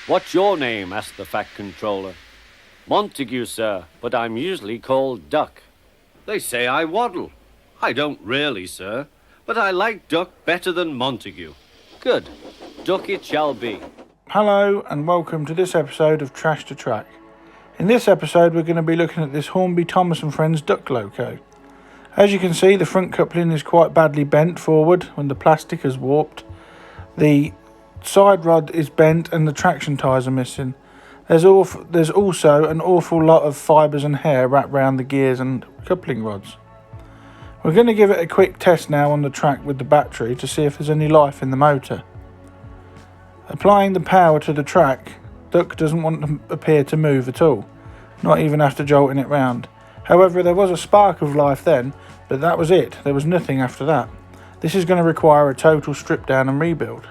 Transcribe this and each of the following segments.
"What's your name?" asked the Fat Controller. "Montague, sir, but I'm usually called Duck." "They say I waddle." "I don't really, sir, but I like Duck better than Montague." "Good. Duck it shall be." Hello and welcome to this episode of Trash to Track. In this episode we're going to be looking at this Hornby Thomas & Friends duck loco. As you can see, the front coupling is quite badly bent forward when the plastic has warped. The side rod is bent and the traction tyres are missing. There's also an awful lot of fibres and hair wrapped around the gears and coupling rods. We're going to give it a quick test now on the track with the battery to see if there's any life in the motor. Applying the power to the track, duck doesn't want to appear to move at all, not even after jolting it round. However, there was a spark of life then, but that was it. There was nothing after that. This is going to require a total strip down and rebuild.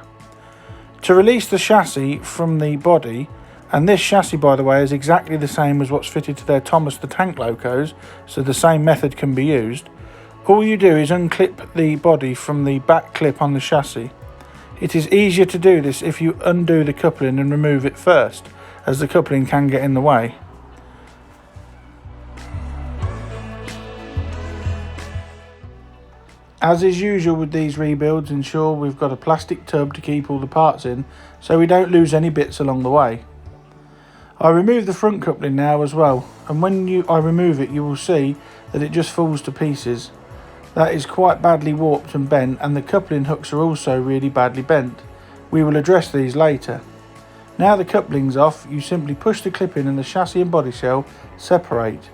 To release the chassis from the body, and this chassis by the way is exactly the same as what's fitted to their Thomas the Tank locos, so the same method can be used. All you do is unclip the body from the back clip on the chassis. It is easier to do this if you undo the coupling and remove it first, as the coupling can get in the way. As is usual with these rebuilds, ensure we've got a plastic tub to keep all the parts in so we don't lose any bits along the way. I remove the front coupling now as well, and when I remove it you will see that it just falls to pieces. That is quite badly warped and bent, and the coupling hooks are also really badly bent. We will address these later. Now the coupling's off, you simply push the clip in and the chassis and body shell separate.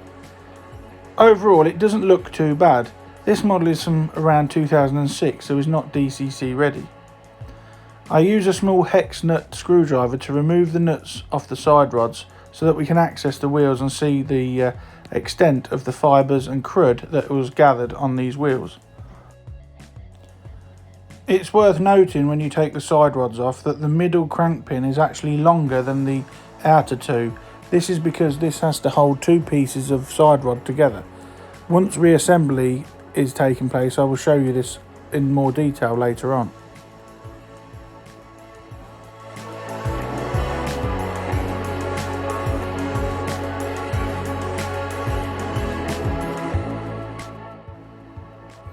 Overall it doesn't look too bad. This model is from around 2006, so is not DCC ready. I use a small hex nut screwdriver to remove the nuts off the side rods so that we can access the wheels and see the extent of the fibres and crud that was gathered on these wheels. It's worth noting when you take the side rods off that the middle crank pin is actually longer than the outer two. This is because this has to hold two pieces of side rod together. Once reassembly is taking place, I will show you this in more detail later on.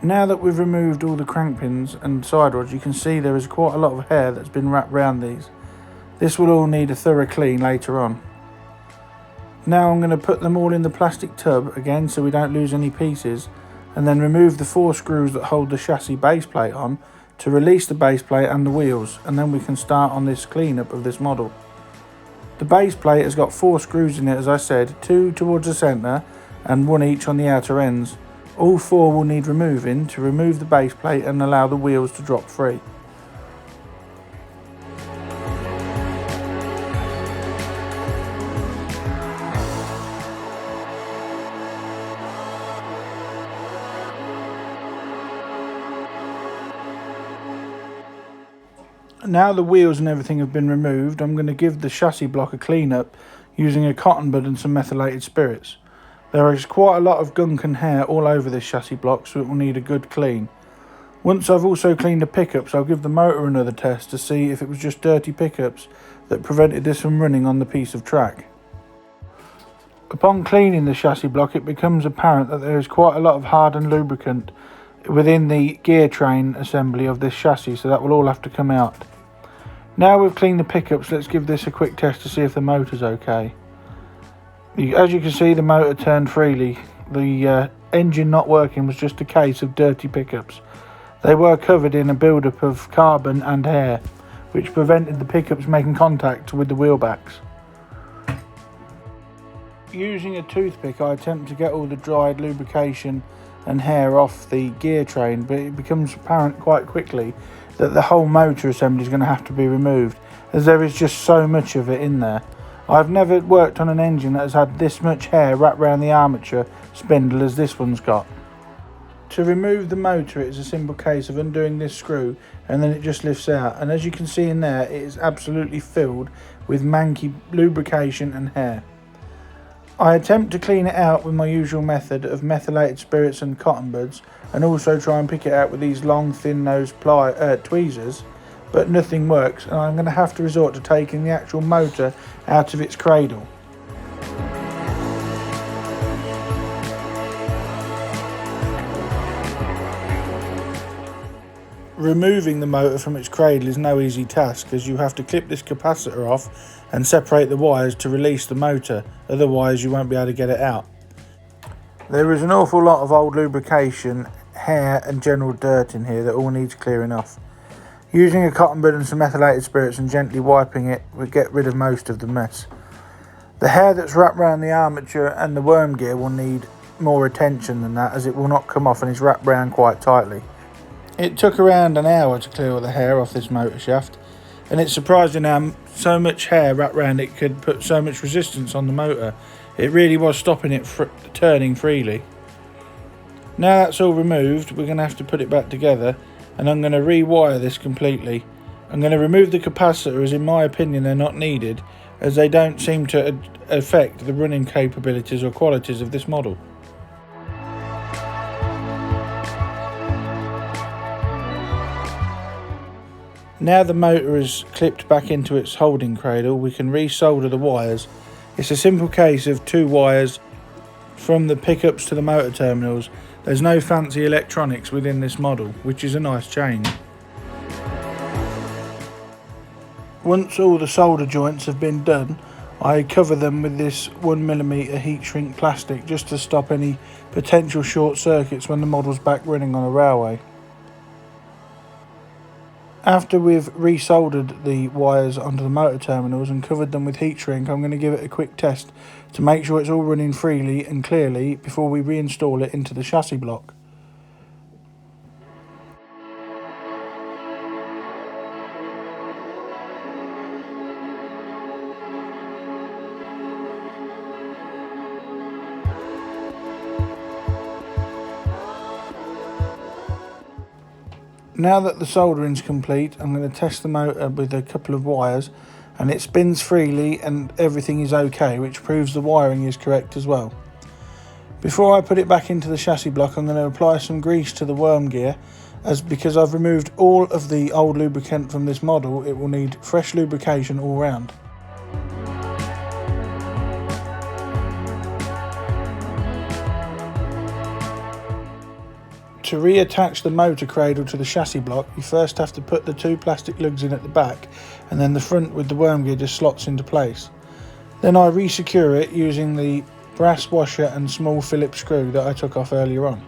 Now that we've removed all the crank pins and side rods, you can see there is quite a lot of hair that's been wrapped around these. This will all need a thorough clean later on. Now I'm going to put them all in the plastic tub again so we don't lose any pieces, and then remove the 4 screws that hold the chassis base plate on to release the base plate and the wheels, and then we can start on this cleanup of this model. The base plate has got 4 screws in it, as I said, 2 towards the centre and 1 each on the outer ends. All 4 will need removing to remove the base plate and allow the wheels to drop free. Now the wheels and everything have been removed, I'm going to give the chassis block a clean up using a cotton bud and some methylated spirits. There is quite a lot of gunk and hair all over this chassis block, so it will need a good clean. Once I've also cleaned the pickups, I'll give the motor another test to see if it was just dirty pickups that prevented this from running on the piece of track. Upon cleaning the chassis block, it becomes apparent that there is quite a lot of hardened lubricant within the gear train assembly of this chassis, so that will all have to come out. Now we've cleaned the pickups, let's give this a quick test to see if the motor's okay. As you can see, the motor turned freely. The engine not working was just a case of dirty pickups. They were covered in a build-up of carbon and hair, which prevented the pickups making contact with the wheel backs. Using a toothpick, I attempt to get all the dried lubrication and hair off the gear train, but it becomes apparent quite quickly that the whole motor assembly is going to have to be removed, as there is just so much of it in there. I've never worked on an engine that has had this much hair wrapped around the armature spindle as this one's got. To remove the motor, it is a simple case of undoing this screw and then it just lifts out, and as you can see in there, it is absolutely filled with manky lubrication and hair. I attempt to clean it out with my usual method of methylated spirits and cotton buds, and also try and pick it out with these long thin nosed tweezers, but nothing works, and I'm going to have to resort to taking the actual motor out of its cradle. Removing the motor from its cradle is no easy task, as you have to clip this capacitor off and separate the wires to release the motor, otherwise you won't be able to get it out. There is an awful lot of old lubrication, hair and general dirt in here that all needs clearing off. Using a cotton bud and some methylated spirits and gently wiping it will get rid of most of the mess. The hair that's wrapped around the armature and the worm gear will need more attention than that, as it will not come off and is wrapped round quite tightly. It took around an hour to clear all the hair off this motor shaft, and it's surprising how so much hair wrapped around it could put so much resistance on the motor. It really was stopping it turning freely. Now that's all removed, we're going to have to put it back together, and I'm going to rewire this completely. I'm going to remove the capacitor, as in my opinion they're not needed, as they don't seem to affect the running capabilities or qualities of this model. Now the motor is clipped back into its holding cradle, we can resolder the wires. It's a simple case of 2 wires from the pickups to the motor terminals. There's no fancy electronics within this model, which is a nice change. Once all the solder joints have been done, I cover them with this 1mm heat shrink plastic just to stop any potential short circuits when the model's back running on a railway. After we've resoldered the wires onto the motor terminals and covered them with heat shrink, I'm going to give it a quick test to make sure it's all running freely and clearly before we reinstall it into the chassis block. Now that the soldering's complete, I'm going to test the motor with a couple of wires, and it spins freely and everything is okay, which proves the wiring is correct as well. Before I put it back into the chassis block, I'm going to apply some grease to the worm gear, because I've removed all of the old lubricant from this model, it will need fresh lubrication all round. To reattach the motor cradle to the chassis block, you first have to put the 2 plastic lugs in at the back, and then the front with the worm gear just slots into place. Then I re-secure it using the brass washer and small Phillips screw that I took off earlier on.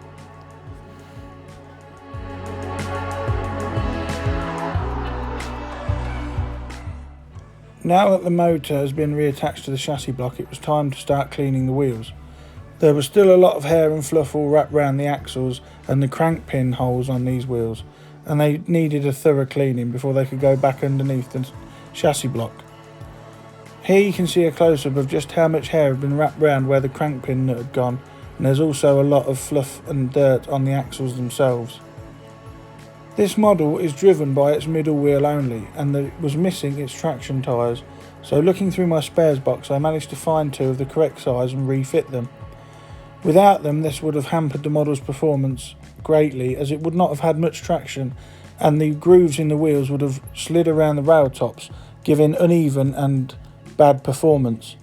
Now that the motor has been reattached to the chassis block, it was time to start cleaning the wheels. There was still a lot of hair and fluff all wrapped around the axles and the crank pin holes on these wheels, and they needed a thorough cleaning before they could go back underneath the chassis block. Here you can see a close-up of just how much hair had been wrapped around where the crank pin nut had gone, and there's also a lot of fluff and dirt on the axles themselves. This model is driven by its middle wheel only, and it was missing its traction tyres, so looking through my spares box I managed to find 2 of the correct size and refit them. Without them, this would have hampered the model's performance greatly, as it would not have had much traction and the grooves in the wheels would have slid around the rail tops, giving uneven and bad performance.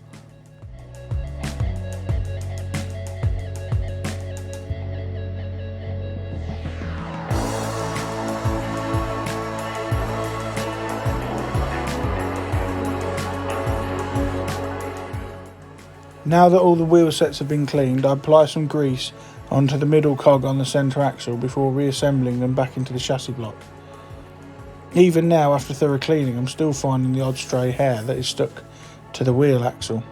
Now that all the wheel sets have been cleaned, I apply some grease onto the middle cog on the centre axle before reassembling them back into the chassis block. Even now, after thorough cleaning, I'm still finding the odd stray hair that is stuck to the wheel axle.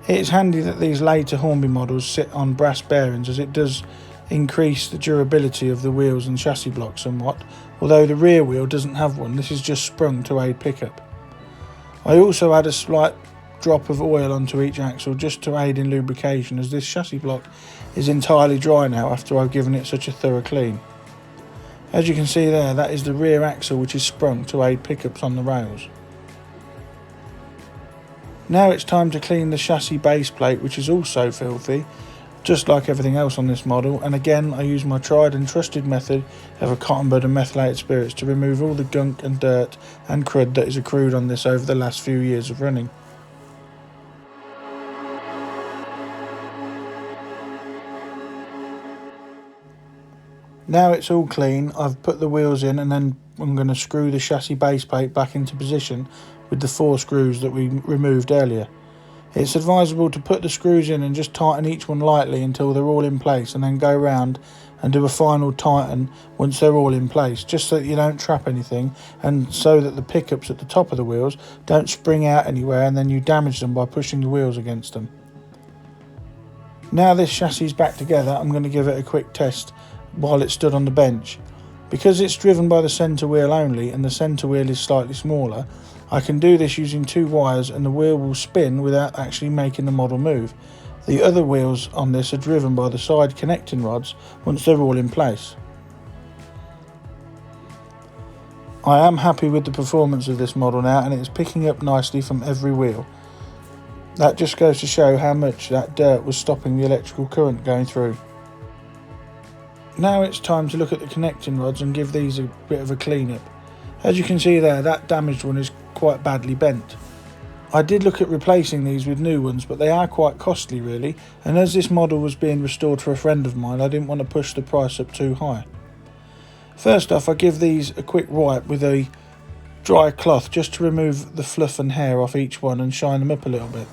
It is handy that these later Hornby models sit on brass bearings, as it does increase the durability of the wheels and chassis block somewhat, although the rear wheel doesn't have one. This is just sprung to aid pickup. I also add a slight drop of oil onto each axle just to aid in lubrication, as this chassis block is entirely dry now after I've given it such a thorough clean. As you can see there, that is the rear axle which is sprung to aid pickups on the rails. Now it's time to clean the chassis base plate, which is also filthy, just like everything else on this model, and again I use my tried and trusted method of a cotton bud and methylated spirits to remove all the gunk and dirt and crud that is accrued on this over the last few years of running. Now it's all clean, I've put the wheels in, and then I'm going to screw the chassis base plate back into position with the 4 screws that we removed earlier. It's advisable to put the screws in and just tighten each one lightly until they're all in place, and then go round and do a final tighten once they're all in place, just so that you don't trap anything, and so that the pickups at the top of the wheels don't spring out anywhere and then you damage them by pushing the wheels against them. Now this chassis is back together, I'm going to give it a quick test while it stood on the bench. Because it's driven by the centre wheel only and the centre wheel is slightly smaller, I can do this using 2 wires and the wheel will spin without actually making the model move. The other wheels on this are driven by the side connecting rods once they're all in place. I am happy with the performance of this model now, and it's picking up nicely from every wheel. That just goes to show how much that dirt was stopping the electrical current going through. Now it's time to look at the connecting rods and give these a bit of a clean up. As you can see there, that damaged one is quite badly bent. I did look at replacing these with new ones, but they are quite costly really, and as this model was being restored for a friend of mine, I didn't want to push the price up too high. First off, I give these a quick wipe with a dry cloth just to remove the fluff and hair off each one and shine them up a little bit.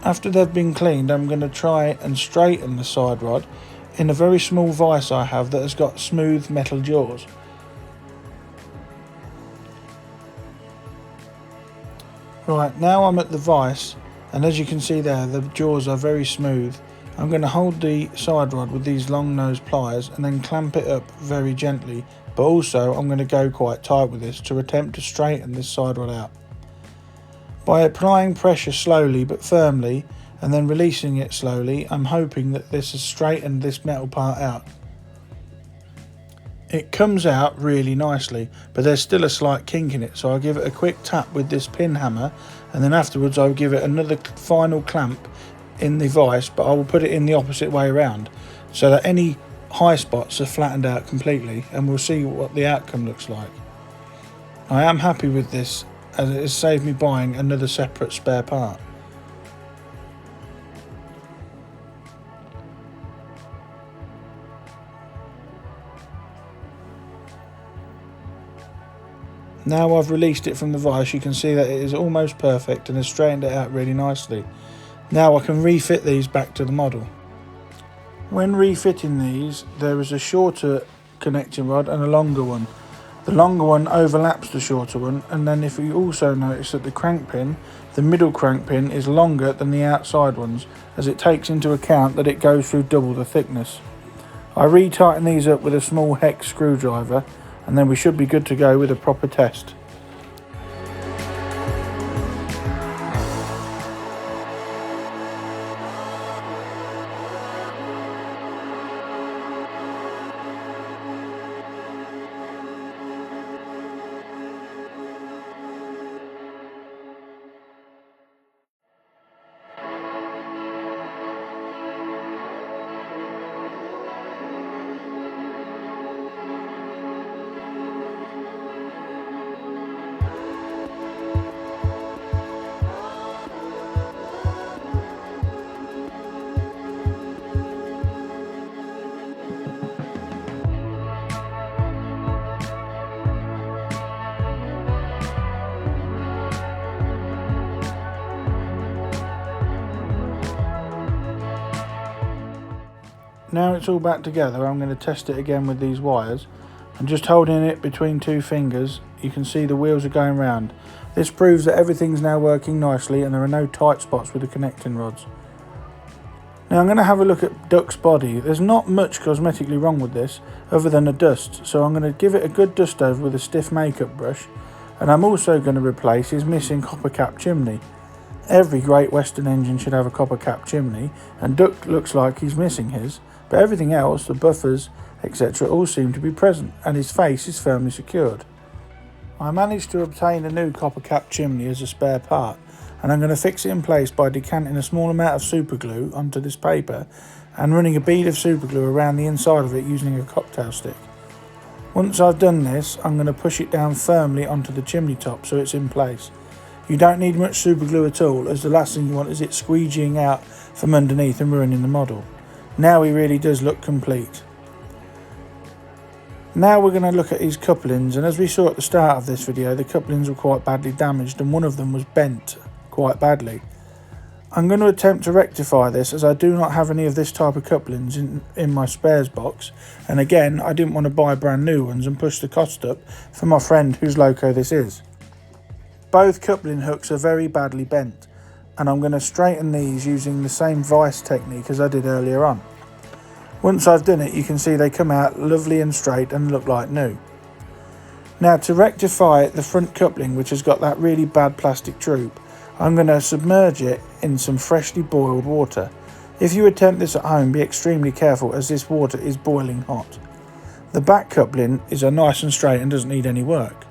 After they've been cleaned, I'm going to try and straighten the side rod in a very small vise I have that has got smooth metal jaws. Right, now I'm at the vise, and as you can see there, the jaws are very smooth. I'm going to hold the side rod with these long nose pliers and then clamp it up very gently, but also I'm going to go quite tight with this to attempt to straighten this side rod out. By applying pressure slowly but firmly and then releasing it slowly, I'm hoping that this has straightened this metal part out. It comes out really nicely, but there's still a slight kink in it, so I'll give it a quick tap with this pin hammer, and then afterwards I'll give it another final clamp in the vise, but I will put it in the opposite way around so that any high spots are flattened out completely, and we'll see what the outcome looks like. I am happy with this, as it has saved me buying another separate spare part. Now I've released it from the vise, you can see that it is almost perfect and has straightened it out really nicely. Now I can refit these back to the model. When refitting these, there is a shorter connecting rod and a longer one. The longer one overlaps the shorter one, and then if you also notice that the crank pin, the middle crank pin is longer than the outside ones, as it takes into account that it goes through double the thickness. I re-tighten these up with a small hex screwdriver, and then we should be good to go with a proper test. Now it's all back together, I'm going to test it again with these wires, and just holding it between 2 fingers, you can see the wheels are going round. This proves that everything's now working nicely and there are no tight spots with the connecting rods. Now I'm going to have a look at Duck's body. There's not much cosmetically wrong with this other than a dust, so I'm going to give it a good dust over with a stiff makeup brush, and I'm also going to replace his missing copper cap chimney. Every Great Western engine should have a copper cap chimney, and Duck looks like he's missing his, but everything else, the buffers, etc., all seem to be present, and his face is firmly secured. I managed to obtain a new copper cap chimney as a spare part, and I'm going to fix it in place by decanting a small amount of super glue onto this paper and running a bead of super glue around the inside of it using a cocktail stick. Once I've done this, I'm going to push it down firmly onto the chimney top so it's in place. You don't need much super glue at all, as the last thing you want is it squeegeeing out from underneath and ruining the model. Now he really does look complete. Now we're going to look at his couplings, and as we saw at the start of this video, the couplings were quite badly damaged and one of them was bent quite badly. I'm going to attempt to rectify this, as I do not have any of this type of couplings in my spares box, and again I didn't want to buy brand new ones and push the cost up for my friend whose loco this is. Both coupling hooks are very badly bent, and I'm going to straighten these using the same vice technique as I did earlier on. Once I've done it, you can see they come out lovely and straight and look like new. Now, to rectify the front coupling, which has got that really bad plastic droop, I'm going to submerge it in some freshly boiled water. If you attempt this at home, be extremely careful, as this water is boiling hot. The back coupling is nice and straight and doesn't need any work.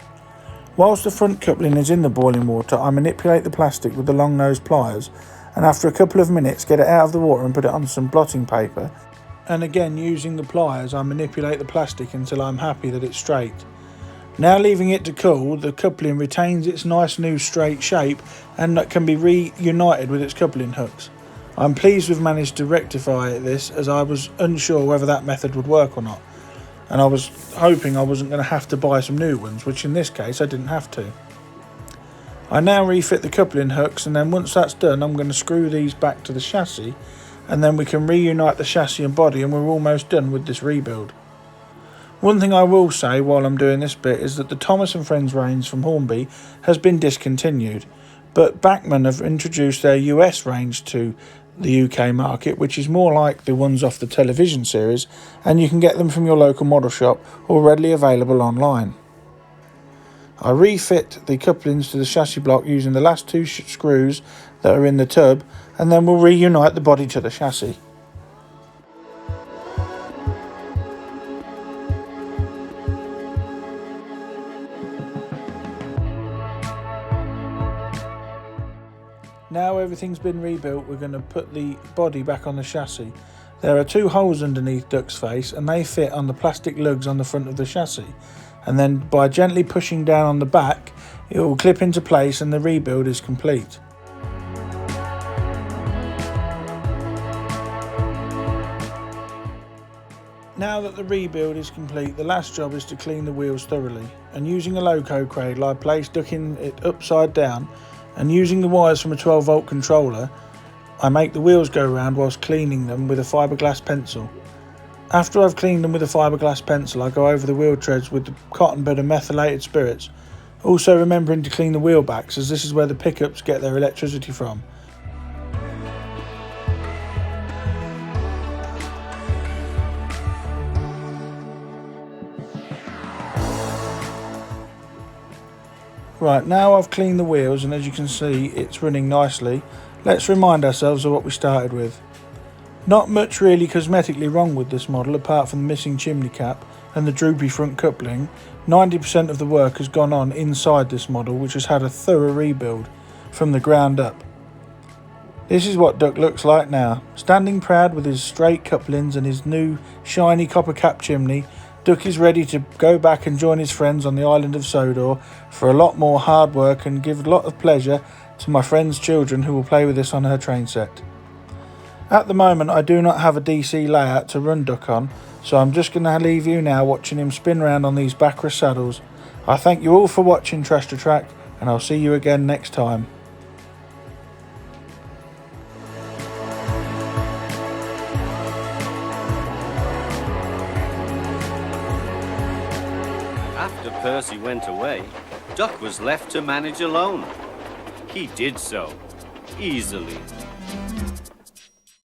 Whilst the front coupling is in the boiling water, I manipulate the plastic with the long nose pliers, and after a couple of minutes get it out of the water and put it on some blotting paper, and again using the pliers I manipulate the plastic until I'm happy that it's straight. Now, leaving it to cool, the coupling retains its nice new straight shape and that can be reunited with its coupling hooks. I'm pleased we've managed to rectify this, as I was unsure whether that method would work or not, and I was hoping I wasn't going to have to buy some new ones, which in this case I didn't have to. I now refit the coupling hooks, and then once that's done I'm going to screw these back to the chassis, and then we can reunite the chassis and body, and we're almost done with this rebuild. One thing I will say while I'm doing this bit is that the Thomas & Friends range from Hornby has been discontinued, but Bachmann have introduced their US range to the UK market, which is more like the ones off the television series, and you can get them from your local model shop or readily available online. I refit the couplings to the chassis block using the last two screws that are in the tub, and then we'll reunite the body to the chassis. Now everything's been rebuilt, we're going to put the body back on the chassis. There are two holes underneath Duck's face, and they fit on the plastic lugs on the front of the chassis, and then by gently pushing down on the back it will clip into place and the rebuild is complete. Now that the rebuild is complete, the last job is to clean the wheels thoroughly, and using a loco cradle I place Duck in it upside down, and using the wires from a 12-volt controller I make the wheels go round whilst cleaning them with a fiberglass pencil. After I've cleaned them with a fiberglass pencil, I go over the wheel treads with the cotton bud and methylated spirits, also remembering to clean the wheel backs, as this is where the pickups get their electricity from. Right, now I've cleaned the wheels, and as you can see it's running nicely. Let's remind ourselves of what we started with. Not much really cosmetically wrong with this model apart from the missing chimney cap and the droopy front coupling. 90% of the work has gone on inside this model, which has had a thorough rebuild from the ground up. This is what Duck looks like now. Standing proud with his straight couplings and his new shiny copper cap chimney, Duck is ready to go back and join his friends on the island of Sodor for a lot more hard work and give a lot of pleasure to my friend's children who will play with this on her train set. At the moment I do not have a DC layout to run Duck on, so I'm just going to leave you now watching him spin round on these backrest saddles. I thank you all for watching Trash to Track, and I'll see you again next time. After Percy went away, Duck was left to manage alone. He did so, easily.